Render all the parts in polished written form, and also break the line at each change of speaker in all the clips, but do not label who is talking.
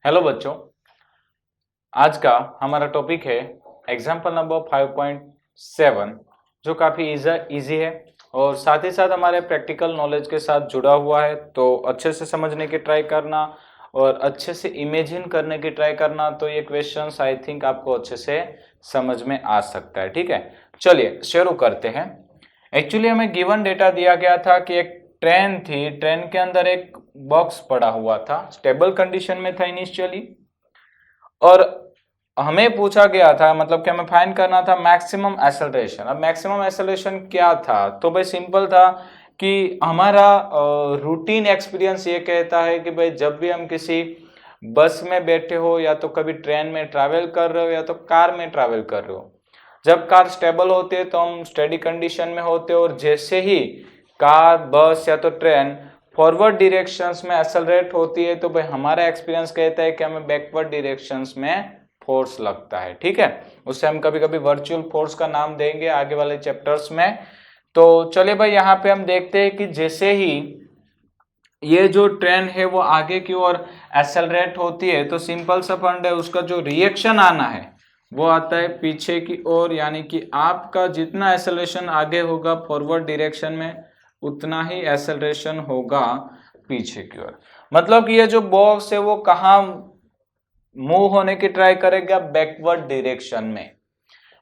Hello बच्चों, आज का हमारा टॉपिक है एग्जाम्पल नंबर 5.7 जो काफ़ी इजी है और साथ ही साथ हमारे प्रैक्टिकल नॉलेज के साथ जुड़ा हुआ है। तो अच्छे से समझने की ट्राई करना और अच्छे से इमेजिन करने की ट्राई करना, तो ये क्वेश्चंस आई थिंक आपको अच्छे से समझ में आ सकता है। ठीक है, चलिए शुरू करते हैं। एक्चुअली हमें गिवन डेटा दिया गया था कि एक ट्रेन थी, ट्रेन के अंदर एक बॉक्स पड़ा हुआ था, स्टेबल कंडीशन में था इनिशियली, और हमें पूछा गया था, मतलब कि हमें फाइंड करना था मैक्सिमम एक्सेलरेशन। अब मैक्सिमम एक्सेलरेशन क्या था? तो भाई सिंपल था कि हमारा रूटीन एक्सपीरियंस ये कहता है कि भाई जब भी हम किसी बस में बैठे हो, या तो कभी ट्रेन में ट्रैवल कर रहे हो या तो कार में ट्रैवल कर रहे हो, जब कार स्टेबल होती है तो हम स्टेडी कंडीशन में होते हैं, और जैसे ही कार, बस या तो ट्रेन फॉरवर्ड डायरेक्शंस में एक्सेलरेट होती है तो भाई हमारा एक्सपीरियंस कहता है कि हमें बैकवर्ड डायरेक्शंस में फोर्स लगता है। ठीक है, उससे हम कभी कभी वर्चुअल फोर्स का नाम देंगे आगे वाले चैप्टर्स में। तो चलिए भाई, यहाँ पे हम देखते हैं कि जैसे ही ये जो ट्रेन है वो आगे की ओर एक्सेलरेट होती है तो सिंपल सा फंड है, उसका जो रिएक्शन आना है वो आता है पीछे की ओर, यानी कि आपका जितना एक्सेलरेशन आगे होगा फॉरवर्ड डायरेक्शन में, उतना ही एक्सेलरेशन होगा पीछे की ओर। मतलब कि ये जो बॉक्स है वो कहाँ मूव होने की ट्राई करेगा? बैकवर्ड डायरेक्शन में।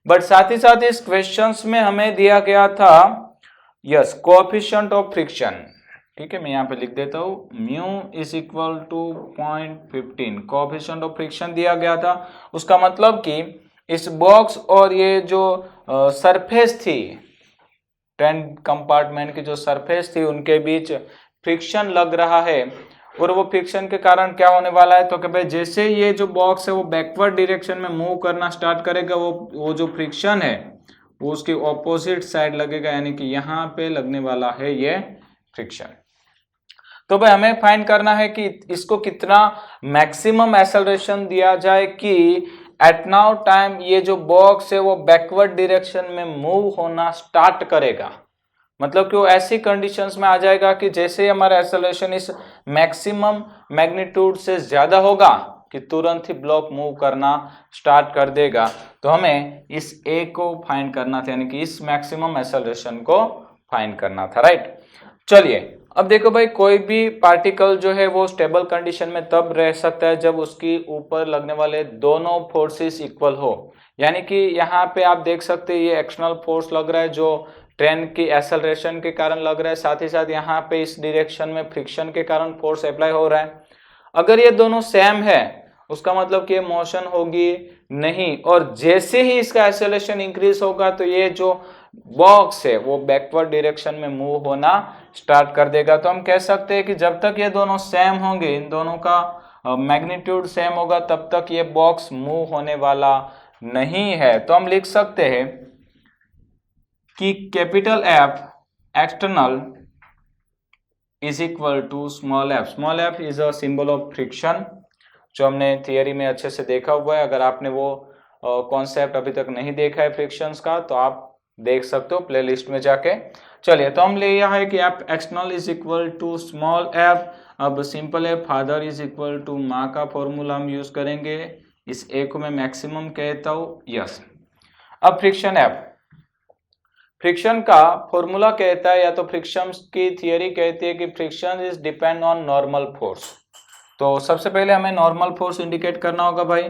बट साथ ही साथ इस क्वेश्चंस में हमें दिया गया था यस कोएफिशिएंट ऑफ फ्रिक्शन। ठीक है, मैं यहाँ पे लिख देता हूं mu is equal to 0.15 coefficient of friction दिया गया था। उसका मतलब कि इस बॉक्स और ये जो सरफेस थी, ट्रेन कंपार्टमेंट की जो सरफेस थी, उनके बीच फ्रिक्शन लग रहा है, और वो फ्रिक्शन के कारण क्या होने वाला है? तो कि भाई जैसे ये जो बॉक्स है वो बैकवर्ड डायरेक्शन में मूव करना स्टार्ट करेगा, वो जो फ्रिक्शन है वो उसकी ऑपोजिट साइड लगेगा, यानी कि यहाँ पे लगने वाला है ये फ्रिक्शन। तो भाई हमें फाइंड करना है कि इसको कितना मैक्सिमम एक्सेलरेशन दिया जाए कि एट नाउ टाइम ये जो बॉक्स है वो बैकवर्ड डायरेक्शन में मूव होना स्टार्ट करेगा। मतलब कि वो ऐसी कंडीशंस में आ जाएगा कि जैसे हमारा एक्सेलरेशन इस मैक्सिमम मैग्नीट्यूड से ज्यादा होगा कि तुरंत ही ब्लॉक मूव करना स्टार्ट कर देगा। तो हमें इस ए को फाइंड करना था, यानी कि इस मैक्सिमम एक्सेलरेशन को फाइंड करना था, राइट। चलिए अब देखो भाई, कोई भी पार्टिकल जो है वो स्टेबल कंडीशन में तब रह सकता है जब उसकी ऊपर लगने वाले दोनों फोर्सेस इक्वल हो। यानी कि यहाँ पे आप देख सकते हैं ये एक्सटर्नल फोर्स लग रहा है जो ट्रेन की एक्सेलरेशन के कारण लग रहा है, साथ ही साथ यहाँ पे इस डायरेक्शन में फ्रिक्शन के कारण फोर्स अप्लाई हो रहा है। अगर ये दोनों सेम है उसका मतलब कि ये मोशन होगी नहीं, और जैसे ही इसका एक्सेलरेशन इंक्रीज होगा तो ये जो बॉक्स है वो बैकवर्ड डायरेक्शन में मूव होना स्टार्ट कर देगा। तो हम कह सकते हैं कि जब तक ये दोनों सेम होंगे, इन दोनों का मैग्नीट्यूड सेम होगा, तब तक ये बॉक्स मूव होने वाला नहीं है। तो हम लिख सकते हैं कि capital F external is equal to small f. Small f is a symbol of friction, जो हमने थियरी में अच्छे से देखा हुआ है। अगर आपने वो कॉन्सेप्ट अभी तक नहीं देखा है फ्रिक्शंस का तो आप देख सकते हो प्लेलिस्ट में जाके। चलिए, तो हम ले यहाँ है कि f external is equal to small f. अब सिंपल है, फादर इज इक्वल टू माँ का फॉर्मूला हम यूज करेंगे। इस ए को मैं मैक्सिमम कहता हूँ, यस। अब फ्रिक्शन एफ, फ्रिक्शन का फॉर्मूला कहता है, या तो फ्रिक्शन की थियरी कहती है कि friction is depend on normal force. तो सबसे पहले हमें नॉर्मल फोर्स इंडिकेट करना होगा भाई।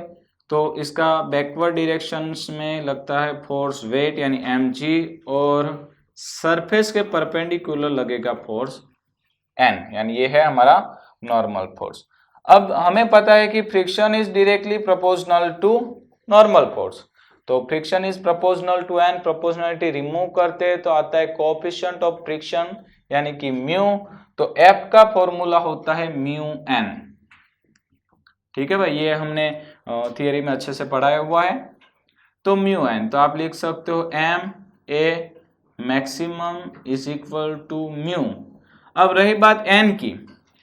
तो इसका बैकवर्ड डायरेक्शन में लगता है फोर्स वेट यानी mg, और सरफेस के परपेंडिकुलर लगेगा फोर्स n, यानी ये है हमारा नॉर्मल फोर्स। अब हमें पता है कि friction is directly proportional to normal force, तो friction is proportional to n। Proportionality remove करते हैं तो आता है कोएफिशिएंट ऑफ फ्रिक्शन यानी कि म्यू। तो F का फॉर्मूला होता है म्यू n। ठीक है भाई, ये हमने थियरी में अच्छे से पढ़ाया हुआ है। तो म्यू एन, तो आप लिख सकते हो m a maximum is equal to mu. अब रही बात एन की,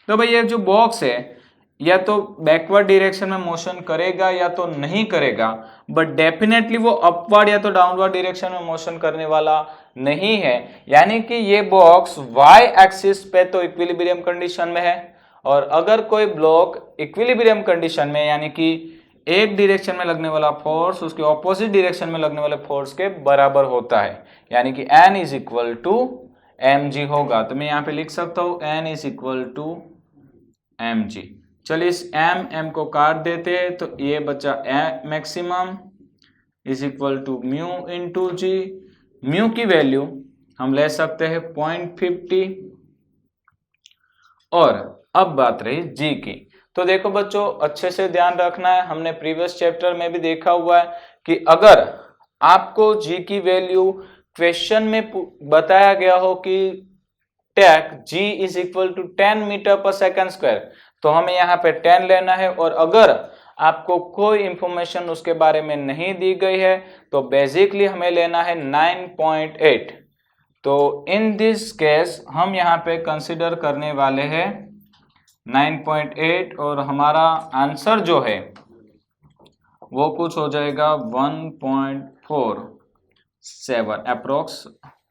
तो भाई ये जो बॉक्स है या तो बैकवर्ड डायरेक्शन में मोशन करेगा या तो नहीं करेगा, बट डेफिनेटली वो अपवर्ड या तो डाउनवर्ड डायरेक्शन में मोशन करने वाला नहीं है। यानी कि ये बॉक्स वाई एक्सिस पे तो इक्विलिब्रियम कंडीशन में है, और अगर कोई ब्लॉक इक्विलिब्रियम कंडीशन में यानी कि एक डायरेक्शन में लगने वाला फोर्स उसके ऑपोजिट डायरेक्शन में लगने वाले फोर्स के बराबर होता है, यानी कि N is equal to mg होगा। तो मैं यहाँ पे लिख सकता हूँ N is equal to mg। चलिए इस m को काट देते हैं तो ये बचा maximum is equal to mu into g. Mu की वैल्यू हम ले सकते हैं 0.50। और अब बात रही जी की, तो देखो बच्चों अच्छे से ध्यान रखना है, हमने प्रीवियस चैप्टर में भी देखा हुआ है कि अगर आपको जी की वैल्यू क्वेश्चन में बताया गया हो कि take g is equal to 10 metre per second square, तो हमें यहाँ पे 10 लेना है। और अगर आपको कोई इंफॉर्मेशन उसके बारे में नहीं दी गई है तो बेसिकली हमें लेना है 9.8। तो इन दिस केस हम यहाँ पे कंसिडर करने वाले हैं 9.8 और हमारा आंसर जो है वो कुछ हो जाएगा 1.47 approx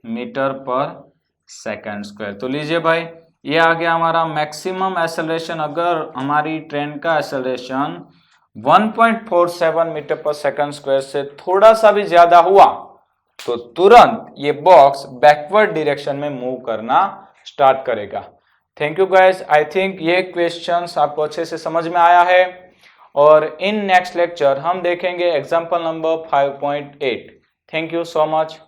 metre per second square. तो लीजिए भाई ये आ गया हमारा मैक्सिमम एक्सेलरेशन। अगर हमारी ट्रेन का acceleration 1.47 metre per second square से थोड़ा सा भी ज्यादा हुआ तो तुरंत ये बॉक्स बैकवर्ड डायरेक्शन में मूव करना स्टार्ट करेगा। Thank you guys, I think ये क्वेश्चंस आपको अच्छे से समझ में आया है और इन नेक्स्ट लेक्चर हम देखेंगे example number 5.8। Thank you so much.